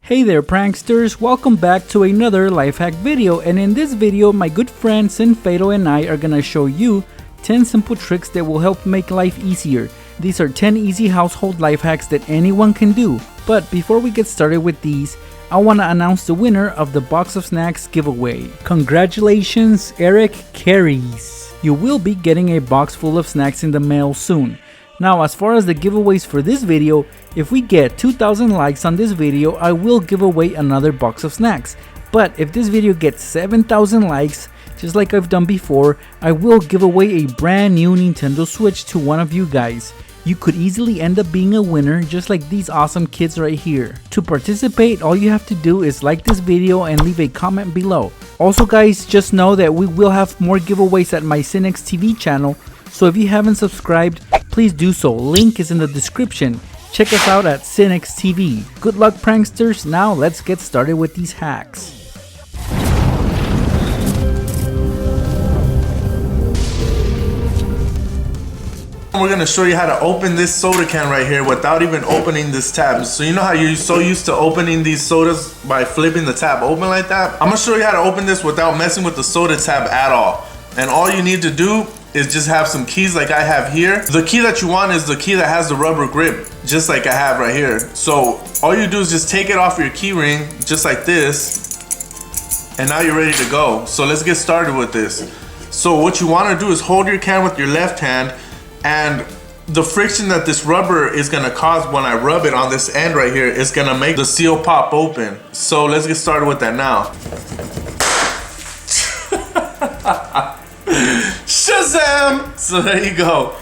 Hey there pranksters, welcome back to another life hack video, and in this video my good friend Sinfado and I are gonna show you 10 simple tricks that will help make life easier. These are 10 easy household life hacks that anyone can do. But before we get started with these, I want to announce the winner of the box of snacks giveaway. Congratulations, Eric Carries. You will be getting a box full of snacks in the mail soon. Now, as far as the giveaways for this video, if we get 2,000 likes on this video, I will give away another box of snacks. But if this video gets 7,000 likes, just like I've done before, I will give away a brand new Nintendo Switch to one of you guys. You could easily end up being a winner just like these awesome kids right here. To participate, all you have to do is like this video and leave a comment below. Also guys, just know that we will have more giveaways at my Sinnex TV channel, so if you haven't subscribed, please do so. Link is in the description. Check us out at Sinnex TV. Good luck pranksters. Now let's get started with these hacks. We're going to show you how to open this soda can right here without even opening this tab. So you know how you're so used to opening these sodas by flipping the tab open like that? I'm going to show you how to open this without messing with the soda tab at all. And all you need to do is just have some keys like I have here. The key that you want is the key that has the rubber grip, just like I have right here. So all you do is just take it off your key ring, just like this, and now you're ready to go. So let's get started with this. So what you want to do is hold your can with your left hand, and the friction that this rubber is gonna cause when I rub it on this end right here is gonna make the seal pop open. So let's get started with that now. Shazam! So there you go.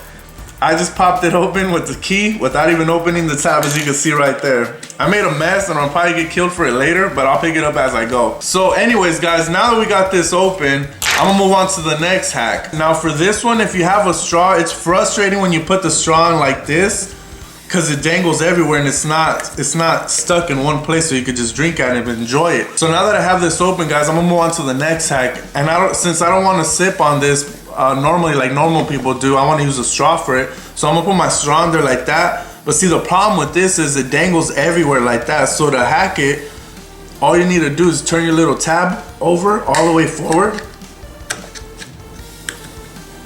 I just popped it open with the key without even opening the tab, as you can see right there. I made a mess and I'll probably get killed for it later, but I'll pick it up as I go. So anyways guys, now that we got this open, I'm gonna move on to the next hack. Now for this one, if you have a straw, it's frustrating when you put the straw in like this, because it dangles everywhere and it's not stuck in one place so you could just drink at it and enjoy it. So now that I have this open guys, I'm gonna move on to the next hack. And since I don't want to sip on this normally like normal people do, I want to use a straw for it. So I'm gonna put my straw in there like that. But see, the problem with this is it dangles everywhere like that. So to hack it, all you need to do is turn your little tab over all the way forward,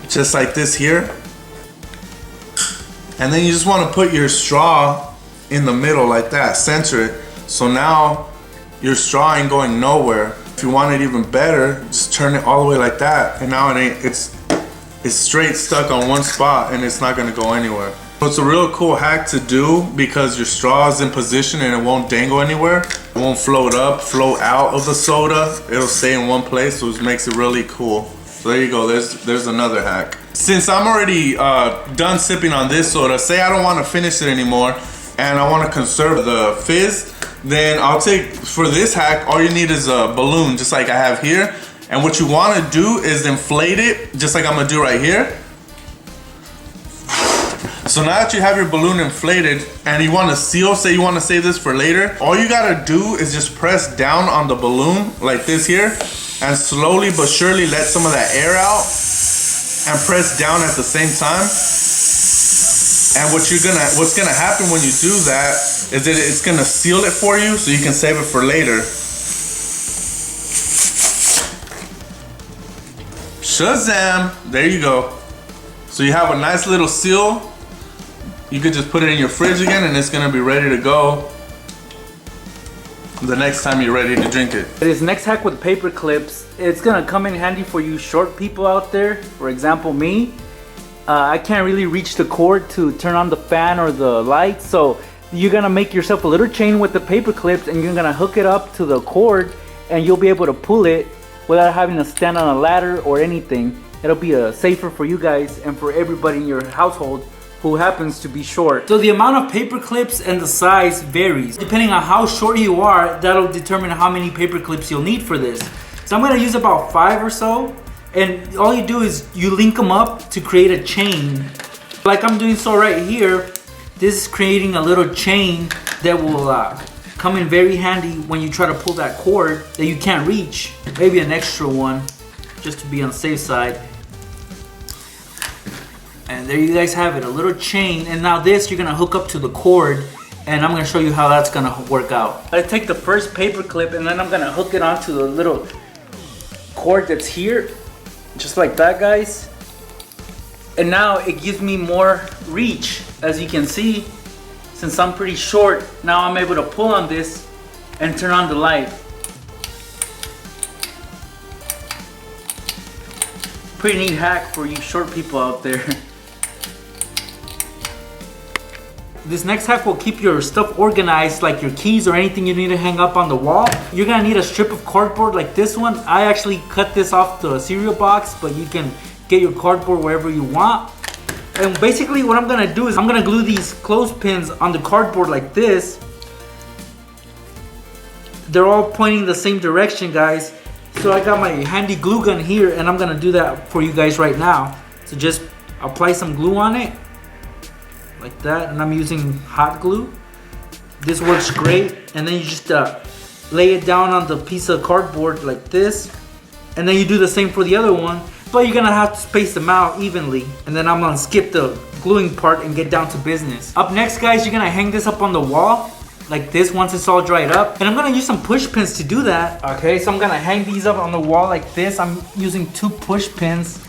just like this here. And then you just want to put your straw in the middle like that, center it. So now your straw ain't going nowhere. If you want it even better, just turn it all the way like that, and now it's straight stuck on one spot and it's not gonna go anywhere. So it's a real cool hack to do because your straw is in position and it won't dangle anywhere. It won't float up, float out of the soda. It'll stay in one place, so it makes it really cool. So there you go, there's another hack. Since I'm already done sipping on this soda, say I don't want to finish it anymore and I want to conserve the fizz, then I'll take, for this hack, all you need is a balloon, just like I have here. And what you want to do is inflate it, just like I'm going to do right here. So now that you have your balloon inflated and you want to seal, say you want to save this for later, all you got to do is just press down on the balloon like this here, and slowly but surely let some of that air out and press down at the same time. And what's gonna happen when you do that is that it's gonna seal it for you so you can save it for later. Shazam! There you go. So you have a nice little seal. You could just put it in your fridge again and it's gonna be ready to go the next time you're ready to drink it. This next hack with paper clips, it's gonna come in handy for you short people out there. For example, me. I can't really reach the cord to turn on the fan or the light, so you're gonna make yourself a little chain with the paper clips and you're gonna hook it up to the cord and you'll be able to pull it without having to stand on a ladder or anything. It'll be safer for you guys and for everybody in your household who happens to be short. So the amount of paper clips and the size varies. Depending on how short you are, that'll determine how many paper clips you'll need for this. So I'm gonna use about 5 or so. And all you do is you link them up to create a chain. Like I'm doing so right here, this is creating a little chain that will come in very handy when you try to pull that cord that you can't reach. Maybe an extra one, just to be on the safe side. And there you guys have it, a little chain. And now this you're gonna hook up to the cord and I'm gonna show you how that's gonna work out. I take the first paper clip and then I'm gonna hook it onto the little cord that's here, just like that, guys. And now it gives me more reach. As you can see, since I'm pretty short, now I'm able to pull on this and turn on the light. Pretty neat hack for you short people out there. This next hack will keep your stuff organized, like your keys or anything you need to hang up on the wall. You're gonna need a strip of cardboard like this one. I actually cut this off the cereal box, but you can get your cardboard wherever you want. And basically what I'm gonna do is I'm gonna glue these clothespins on the cardboard like this. They're all pointing the same direction, guys. So I got my handy glue gun here and I'm gonna do that for you guys right now. So just apply some glue on it, like that, and I'm using hot glue. This works great. And then you just lay it down on the piece of cardboard like this. And then you do the same for the other one, but you're gonna have to space them out evenly. And then I'm gonna skip the gluing part and get down to business. Up next, guys, you're gonna hang this up on the wall like this once it's all dried up. And I'm gonna use some push pins to do that. Okay, so I'm gonna hang these up on the wall like this. I'm using 2 push pins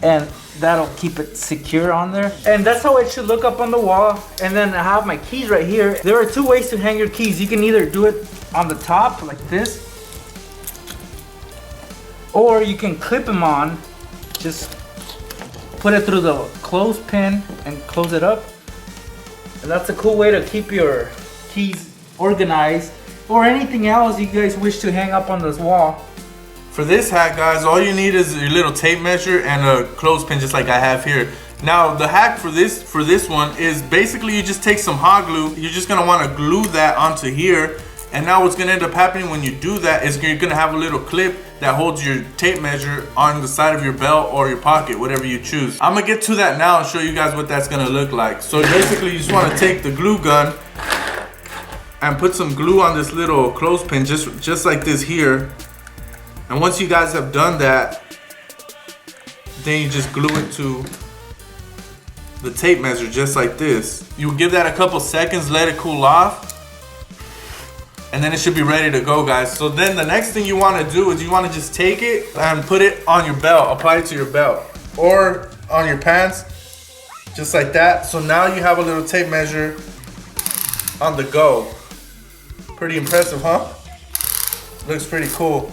and that'll keep it secure on there. And that's how it should look up on the wall. And then I have my keys right here. There are 2 ways to hang your keys. You can either do it on the top like this, or you can clip them on. Just put it through the clothespin and close it up. And that's a cool way to keep your keys organized, or anything else you guys wish to hang up on this wall. For this hack, guys, all you need is your little tape measure and a clothespin, just like I have here. Now the hack for this one is basically you just take some hot glue. You're just gonna want to glue that onto here. And now what's gonna end up happening when you do that is you're gonna have a little clip that holds your tape measure on the side of your belt or your pocket, whatever you choose. I'm gonna get to that now and show you guys what that's gonna look like. So basically you just wanna take the glue gun and put some glue on this little clothespin, just like this here. And once you guys have done that, then you just glue it to the tape measure just like this. You give that a couple seconds, let it cool off, and then it should be ready to go, guys. So then the next thing you want to do is you want to just take it and put it on your belt, apply it to your belt or on your pants, just like that. So now you have a little tape measure on the go. Pretty impressive, huh? Looks pretty cool.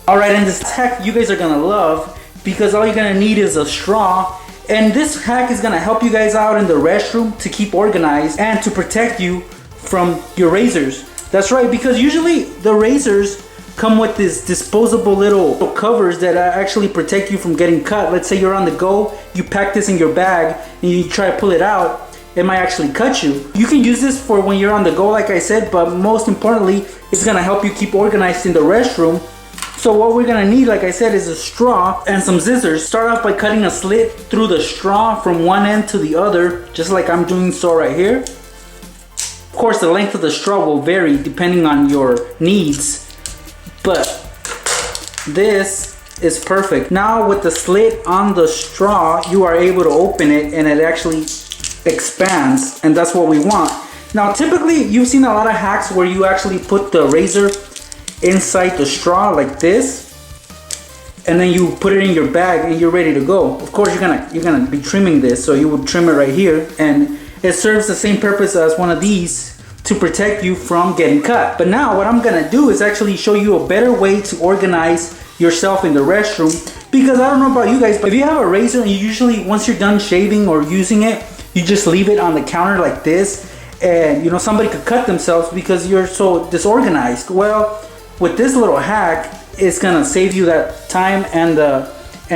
Alright, and this hack you guys are gonna love, because all you're gonna need is a straw. And this hack is gonna help you guys out in the restroom to keep organized and to protect you from your razors. That's right, because usually the razors come with this disposable little covers that actually protect you from getting cut. Let's say you're on the go, you pack this in your bag and you try to pull it out, it might actually cut you. You can use this for when you're on the go, like I said, but most importantly, it's gonna help you keep organized in the restroom. So what we're gonna need, like I said, is a straw and some scissors. Start off by cutting a slit through the straw from one end to the other, just like I'm doing so right here. Of course, the length of the straw will vary depending on your needs, but this is perfect. Now with the slit on the straw, you are able to open it and it actually expands, and that's what we want. Now typically you've seen a lot of hacks where you actually put the razor inside the straw like this, and then you put it in your bag and you're ready to go. Of course you're gonna be trimming this, so you would trim it right here, and it serves the same purpose as one of these to protect you from getting cut. But now what I'm gonna do is actually show you a better way to organize yourself in the restroom, because I don't know about you guys, but if you have a razor and you usually, once you're done shaving or using it, you just leave it on the counter like this, and you know somebody could cut themselves because you're so disorganized. Well, with this little hack, it's gonna save you that time, and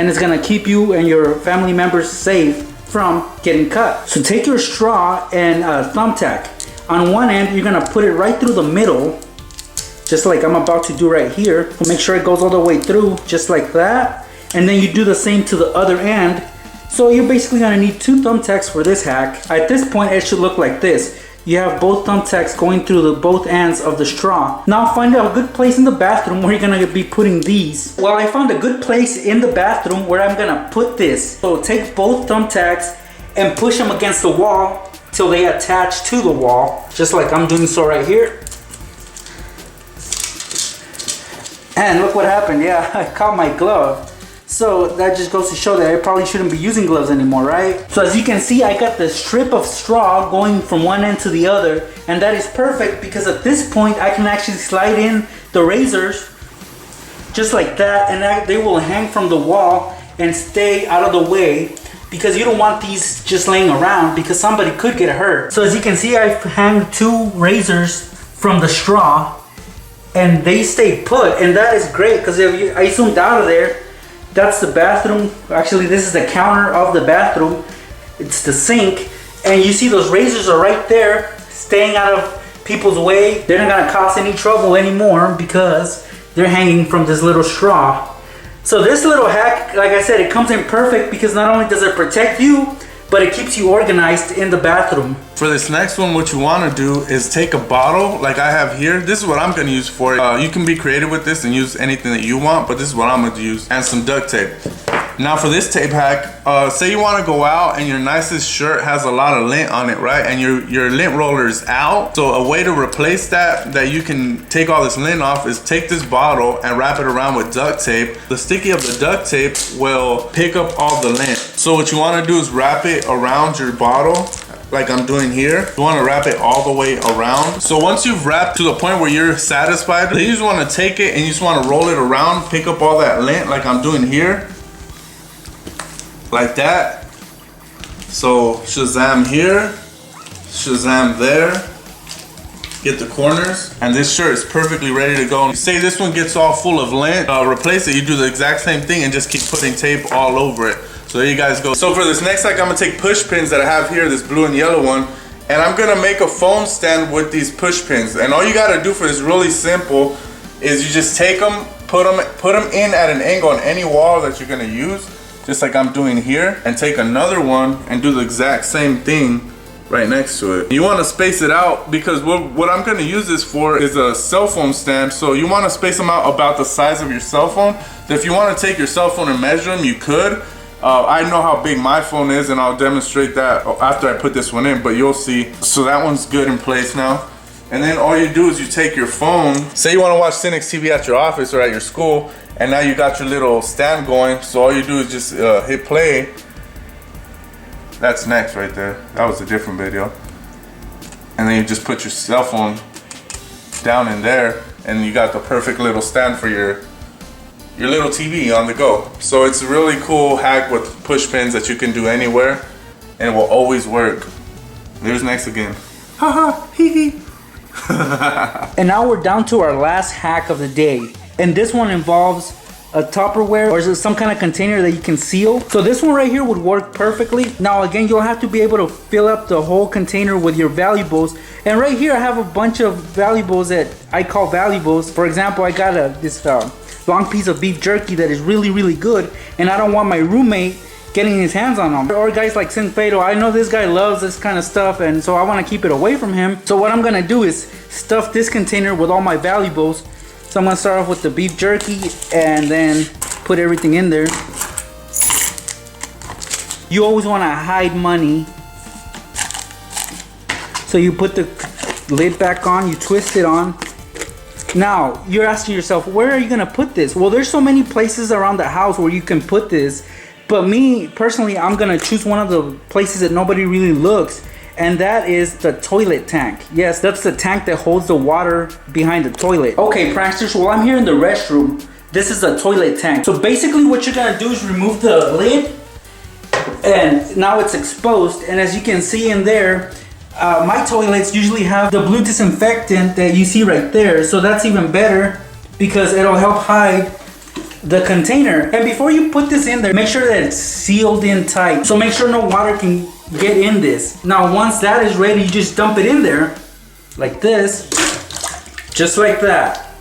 it's gonna keep you and your family members safe from getting cut. So take your straw and thumbtack. On one end, you're gonna put it right through the middle, just like I'm about to do right here. Make sure it goes all the way through, just like that. And then you do the same to the other end. So you're basically gonna need 2 thumbtacks for this hack. At this point, it should look like this. You have both thumbtacks going through both ends of the straw. Now find a good place in the bathroom where you're gonna be putting these. Well, I found a good place in the bathroom where I'm gonna put this. So take both thumbtacks and push them against the wall till they attach to the wall, just like I'm doing so right here. And look what happened. Yeah, I caught my glove. So that just goes to show that I probably shouldn't be using gloves anymore, right? So as you can see, I got the strip of straw going from one end to the other, and that is perfect because at this point I can actually slide in the razors just like that, and they will hang from the wall and stay out of the way, because you don't want these just laying around because somebody could get hurt. So as you can see, I've hung 2 razors from the straw and they stay put, and that is great because if I zoomed out of there, that's the bathroom. Actually, this is the counter of the bathroom. It's the sink, and you see those razors are right there, staying out of people's way. They're not gonna cause any trouble anymore because they're hanging from this little straw. So this little hack, like I said, it comes in perfect because not only does it protect you, but it keeps you organized in the bathroom. For this next one, what you want to do is take a bottle like I have here. This is what I'm going to use for it. You can be creative with this and use anything that you want, but this is what I'm going to use. And some duct tape. Now for this tape hack, say you want to go out and your nicest shirt has a lot of lint on it, right? And your lint roller is out. So a way to replace that you can take all this lint off is take this bottle and wrap it around with duct tape. The sticky of the duct tape will pick up all the lint. So what you want to do is wrap it around your bottle like I'm doing here. You want to wrap it all the way around. So once you've wrapped to the point where you're satisfied, then you just want to take it and you just want to roll it around, pick up all that lint like I'm doing here. Like that. So Shazam here, Shazam there. Get the corners, and this shirt is perfectly ready to go. Say this one gets all full of lint, replace it. You do the exact same thing and just keep putting tape all over it. So there you guys go. So for this next hack, I'm gonna take push pins that I have here, this blue and yellow one, and I'm gonna make a phone stand with these push pins. And all you gotta do for this, really simple, is you just take them, put them in at an angle on any wall that you're gonna use, just like I'm doing here, and take another one and do the exact same thing right next to it. You want to space it out because what I'm going to use this for is a cell phone stand. So you want to space them out about the size of your cell phone. If you want to take your cell phone and measure them, you could. I know how big my phone is, and I'll demonstrate that after I put this one in, but you'll see. So that one's good in place now. And then all you do is you take your phone. Say you want to watch Sinnex TV at your office or at your school, and now you got your little stand going. So all you do is just hit play. That's next right there. That was a different video. And then you just put your cell phone down in there, and you got the perfect little stand for your little TV on the go. So it's a really cool hack with push pins that you can do anywhere, and it will always work. There's next again. Haha, hee hee. And now we're down to our last hack of the day, and this one involves a Tupperware or some kind of container that you can seal. So this one right here would work perfectly. Now again, you'll have to be able to fill up the whole container with your valuables, and right here I have a bunch of valuables that I call valuables. For example, I got this long piece of beef jerky that is really good, and I don't want my roommate getting his hands on them. Or guys like Sinfedo, I know this guy loves this kind of stuff, and so I want to keep it away from him. So what I'm gonna do is stuff this container with all my valuables. So I'm gonna start off with the beef jerky and then put everything in there. You always wanna hide money. So you put the lid back on, you twist it on. Now, you're asking yourself, where are you gonna put this? Well, there's so many places around the house where you can put this. But me, personally, I'm gonna choose one of the places that nobody really looks, and that is the toilet tank. Yes, that's the tank that holds the water behind the toilet. Okay, pranksters, well, I'm here in the restroom. This is the toilet tank. So basically what you're gonna do is remove the lid, and now it's exposed. And as you can see in there, my toilets usually have the blue disinfectant that you see right there. So that's even better because it'll help hide the container. And before you put this in there, make sure that it's sealed in tight. So make sure no water can get in this. Now once that is ready, you just dump it in there like this, just like that.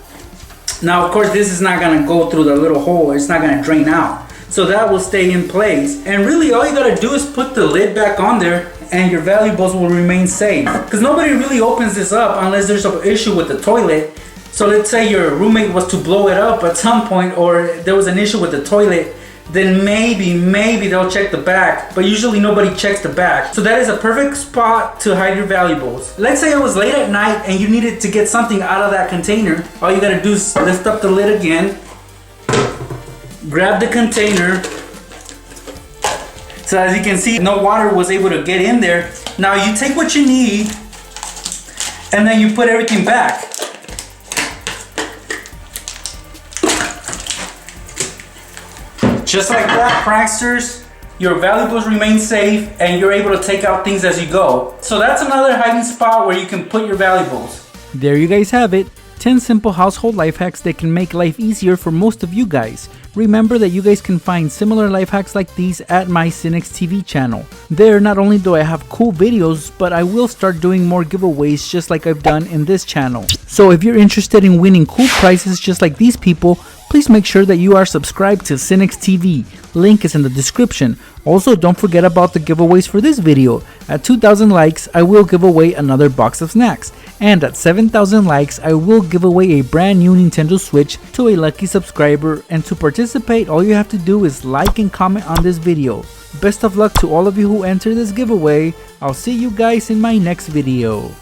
Now of course this is not gonna go through the little hole, it's not gonna drain out. So that will stay in place. And really all you gotta do is put the lid back on there and your valuables will remain safe. Because nobody really opens this up unless there's an issue with the toilet. So let's say your roommate was to blow it up at some point, or there was an issue with the toilet, then maybe they'll check the back, but usually nobody checks the back. So that is a perfect spot to hide your valuables. Let's say it was late at night and you needed to get something out of that container. All you gotta do is lift up the lid again, grab the container. So as you can see, no water was able to get in there. Now you take what you need and then you put everything back. Just like that, pranksters, your valuables remain safe and you're able to take out things as you go. So that's another hiding spot where you can put your valuables. There you guys have it. 10 simple household life hacks that can make life easier for most of you guys. Remember that you guys can find similar life hacks like these at my Sinnex TV channel. There, not only do I have cool videos, but I will start doing more giveaways just like I've done in this channel. So if you're interested in winning cool prizes just like these people, please make sure that you are subscribed to Sinnex TV. Link is in the description. Also, don't forget about the giveaways for this video. At 2,000 likes, I will give away another box of snacks. And at 7,000 likes, I will give away a brand new Nintendo Switch to a lucky subscriber. And to participate, all you have to do is like and comment on this video. Best of luck to all of you who enter this giveaway. I'll see you guys in my next video.